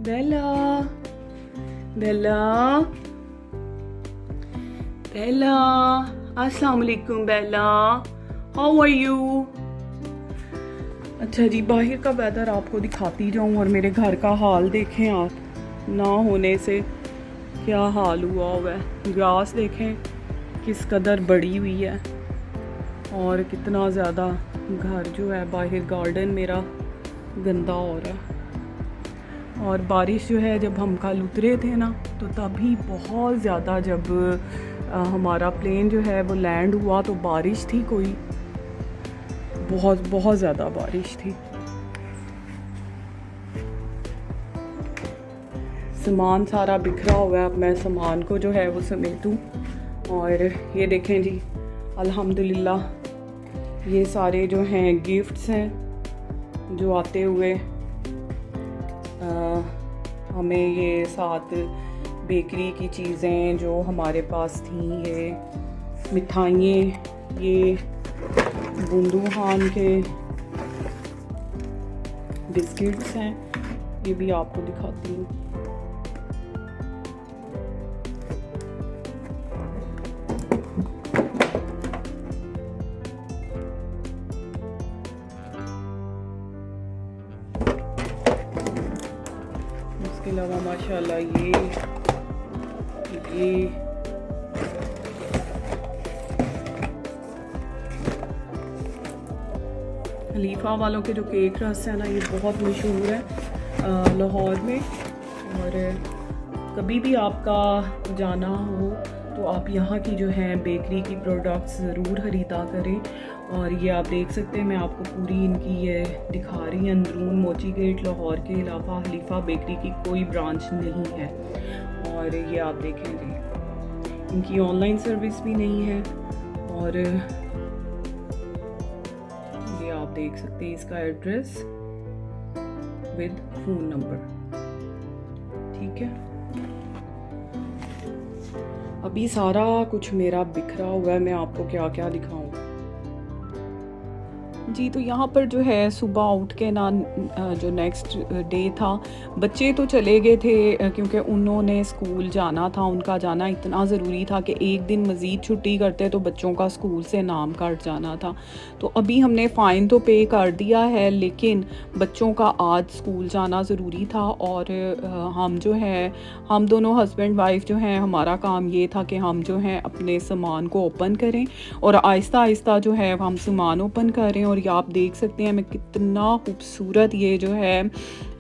Bella, Bella, Bella, अस्सलाम वालेकुम बेला, how are you. अच्छा जी, बाहर का वेदर आपको दिखाती जाऊँ और मेरे घर का हाल देखें आप। ना होने से क्या हाल हुआ है। ग्रास देखें किस कदर बड़ी हुई है और कितना ज़्यादा घर जो है बाहर गार्डन मेरा गंदा हो रहा है। और बारिश जो है, जब हम कल उतरे थे ना, तो तभी बहुत ज़्यादा जब हमारा प्लेन जो है वो लैंड हुआ तो बारिश थी, कोई बहुत बहुत ज़्यादा बारिश थी। सामान सारा बिखरा हुआ है, अब मैं सामान को जो है वो समेटूं। और ये देखें जी, अल्हम्दुलिल्लाह ये सारे जो हैं गिफ्ट्स हैं जो आते हुए हमें ये साथ बेकरी की चीज़ें जो हमारे पास थी, ये मिठाइयाँ, ये बूंदू खान के बिस्किट्स हैं, ये भी आपको दिखाती हूँ। उसके अलावा माशाल्लाह ये खलीफा वालों के जो केक रस है ना, ये बहुत मशहूर है लाहौर में। और कभी भी आपका जाना हो तो आप यहाँ की जो है बेकरी की प्रोडक्ट्स ज़रूर ख़रीदा करें। और ये आप देख सकते हैं, मैं आपको पूरी इनकी ये दिखा रही हूँ अंदरून। मोची गेट लाहौर के अलावा खलीफा बेकरी की कोई ब्रांच नहीं है। और ये आप देखें जी, इनकी ऑनलाइन सर्विस भी नहीं है। और ये आप देख सकते हैं इसका एड्रेस विद फ़ोन नंबर, ठीक है। अभी सारा कुछ मेरा बिखरा हुआ है, मैं आपको क्या क्या दिखाऊं जी। तो यहाँ पर जो है सुबह उठ के ना, जो नेक्स्ट डे था, बच्चे तो चले गए थे क्योंकि उन्होंने स्कूल जाना था। उनका जाना इतना ज़रूरी था कि एक दिन मज़ीद छुट्टी करते तो बच्चों का स्कूल से नाम कट जाना था। तो अभी हमने फ़ाइन तो पे कर दिया है, लेकिन बच्चों का आज स्कूल जाना ज़रूरी था। और हम जो है, हम दोनों हस्बैंड वाइफ जो हैं, हमारा काम ये था कि हम जो है अपने सामान को ओपन करें और आहिस्ता आहिस्ता जो है हम सामान ओपन कर रहे हैं। और ये आप देख सकते हैं मैं कितना खूबसूरत ये जो है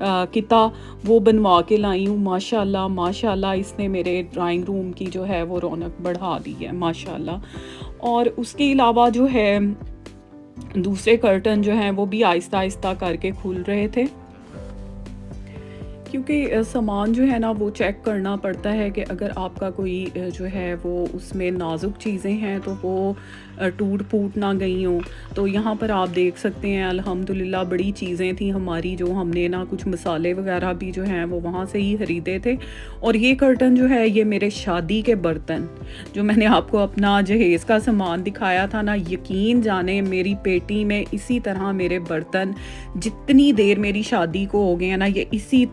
किता वो बनवा के लाई हूँ। माशाल्लाह माशाल्लाह, इसने मेरे ड्राइंग रूम की जो है वो रौनक बढ़ा दी है माशाल्लाह। और उसके अलावा जो है दूसरे कर्टन जो हैं वो भी आहिस्ता आहिस्ता करके खुल रहे थे, क्योंकि सामान जो है ना वो चेक करना पड़ता है कि अगर आपका कोई जो है वो उसमें नाजुक चीज़ें हैं तो वो टूट फूट ना गई हों। तो यहाँ पर आप देख सकते हैं अल्हम्दुलिल्लाह बड़ी चीज़ें थी हमारी, जो हमने ना कुछ मसाले वगैरह भी जो हैं वो वहाँ से ही ख़रीदे थे। और ये कर्टन जो है, ये मेरे शादी के बर्तन, जो मैंने आपको अपना जहेज़ का सामान दिखाया था ना, यकीन जाने मेरी पेटी में इसी तरह मेरे बर्तन जितनी देर मेरी शादी को हो गए हैं ना, ये इसी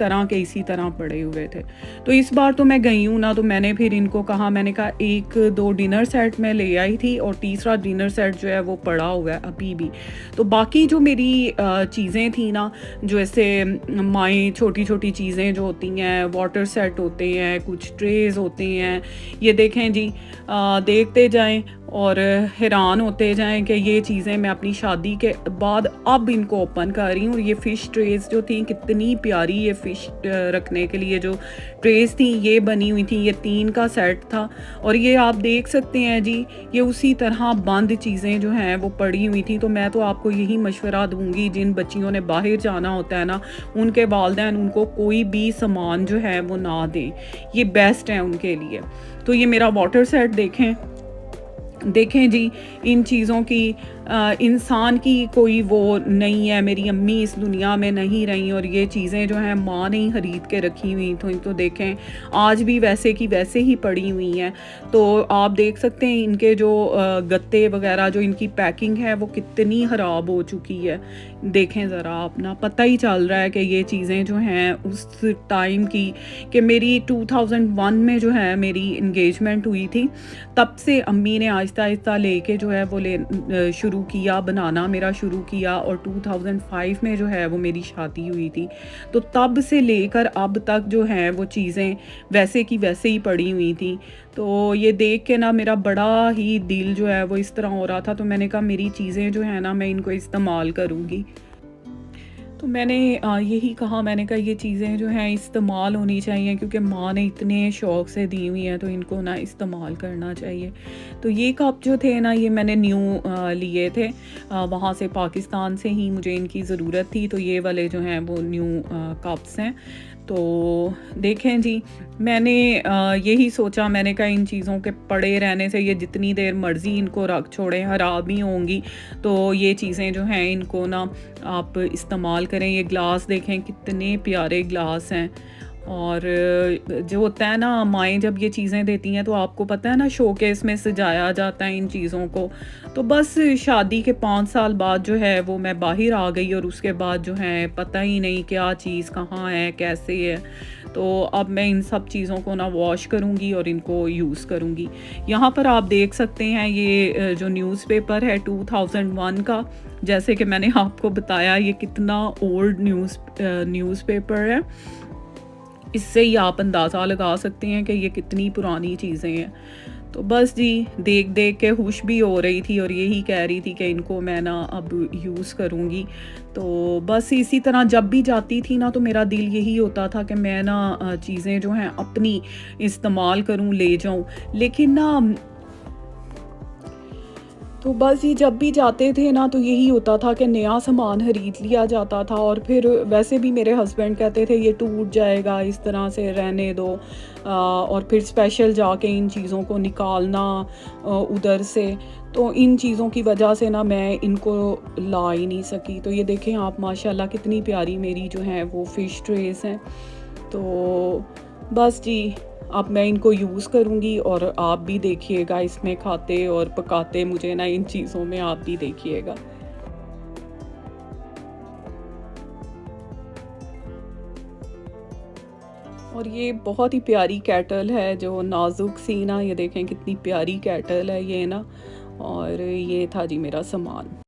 तरह पड़े हुए थे। तो इस बार तो मैं गई हूँ ना, तो मैंने फिर इनको कहा, मैंने कहा 1-2 डिनर सेट मैं ले आई थी और तीसरा डिनर सेट जो है वो पड़ा हुआ है अभी भी। तो बाकी जो मेरी चीज़ें थी ना, जो ऐसे माएँ छोटी छोटी चीज़ें जो होती हैं, वाटर सेट होते हैं, कुछ ट्रेज होते हैं, ये देखें जी, देखते जाएं और हैरान होते जाएं कि ये चीज़ें मैं अपनी शादी के बाद अब इनको ओपन कर रही हूँ। ये फ़िश ट्रेज़ जो थी, कितनी प्यारी ये फ़िश रखने के लिए जो ट्रेज़ थी ये बनी हुई थी, ये 3 का सेट था। और ये आप देख सकते हैं जी, ये उसी तरह बंद चीज़ें जो हैं वो पड़ी हुई थी। तो मैं तो आपको यही मशवरा दूँगी, जिन बच्चियों ने बाहर जाना होता है ना, उनके वालिदैन उनको कोई भी सामान जो है वो ना दें, ये बेस्ट है उनके लिए। तो ये मेरा वाटर सेट देखें जी, इन चीज़ों की इंसान की कोई वो नहीं है, मेरी अम्मी इस दुनिया में नहीं रहीं और ये चीज़ें जो हैं माँ ने ही खरीद के रखी हुई, तो इनको देखें आज भी वैसे की वैसे ही पड़ी हुई हैं। तो आप देख सकते हैं इनके जो गत्ते वगैरह जो इनकी पैकिंग है वो कितनी ख़राब हो चुकी है। देखें ज़रा आप ना, पता ही चल रहा है कि ये चीज़ें जो हैं उस टाइम की, कि मेरी 2001 में जो है मेरी एंगेजमेंट हुई थी, तब से अम्मी ने आहिस्ता-आहिस्ता लेके जो है वो शुरू किया, बनाना मेरा शुरू किया और 2005 में जो है वो मेरी शादी हुई थी। तो तब से लेकर अब तक जो हैं वो चीज़ें वैसे की वैसे ही पड़ी हुई थी। तो ये देख के ना मेरा बड़ा ही दिल जो है वो इस तरह हो रहा था, तो मैंने कहा मेरी चीज़ें जो हैं ना मैं इनको इस्तेमाल करूँगी। तो मैंने यही कहा, मैंने कहा ये चीज़ें जो हैं इस्तेमाल होनी चाहिए, क्योंकि माँ ने इतने शौक़ से दी हुई हैं तो इनको ना इस्तेमाल करना चाहिए। तो ये कप जो थे ना ये मैंने न्यू लिए थे, वहाँ से पाकिस्तान से ही मुझे इनकी ज़रूरत थी, तो ये वाले जो हैं वो न्यू कप्स हैं। तो देखें जी, मैंने यही सोचा, मैंने कहा इन चीज़ों के पड़े रहने से ये जितनी देर मर्ज़ी इनको रख छोड़ें ख़राब ही होंगी, तो ये चीज़ें जो हैं इनको ना आप इस्तेमाल करें। ये ग्लास देखें कितने प्यारे ग्लास हैं, और जो होता है ना माएँ जब ये चीज़ें देती हैं तो आपको पता है ना शोकेस में सजाया जाता है इन चीज़ों को। तो बस शादी के 5 साल बाद जो है वो मैं बाहर आ गई और उसके बाद जो है पता ही नहीं क्या चीज़ कहाँ है, कैसे है। तो अब मैं इन सब चीज़ों को ना वॉश करूँगी और इनको यूज़ करूँगी। यहाँ पर आप देख सकते हैं ये जो न्यूज़पेपर है 2001 का, जैसे कि मैंने आपको बताया ये कितना ओल्ड न्यूज़पेपर है। इससे ही आप अंदाज़ा लगा सकते हैं कि ये कितनी पुरानी चीज़ें हैं। तो बस जी, देख-देख के खुश भी हो रही थी और यही कह रही थी कि इनको मैं ना अब यूज़ करूँगी। तो बस इसी तरह जब भी जाती थी ना तो मेरा दिल यही होता था कि मैं ना चीज़ें जो हैं अपनी इस्तेमाल करूँ, ले जाऊँ। लेकिन ना तो बस ये जब भी जाते थे ना तो यही होता था कि नया सामान खरीद लिया जाता था, और फिर वैसे भी मेरे हस्बैंड कहते थे ये टूट जाएगा, इस तरह से रहने दो, और फिर स्पेशल जाके इन चीज़ों को निकालना उधर से। तो इन चीज़ों की वजह से ना मैं इनको ला ही नहीं सकी। तो ये देखें आप माशाल्लाह कितनी प्यारी मेरी जो है वो फ़िश ट्रेस हैं। तो बस जी, अब मैं इनको यूज़ करूँगी और आप भी देखिएगा इसमें खाते और पकाते मुझे ना इन चीज़ों में, आप भी देखिएगा। और ये बहुत ही प्यारी केटल है जो नाज़ुक सी ना, ये देखें कितनी प्यारी केटल है ये ना, और ये था जी मेरा सामान।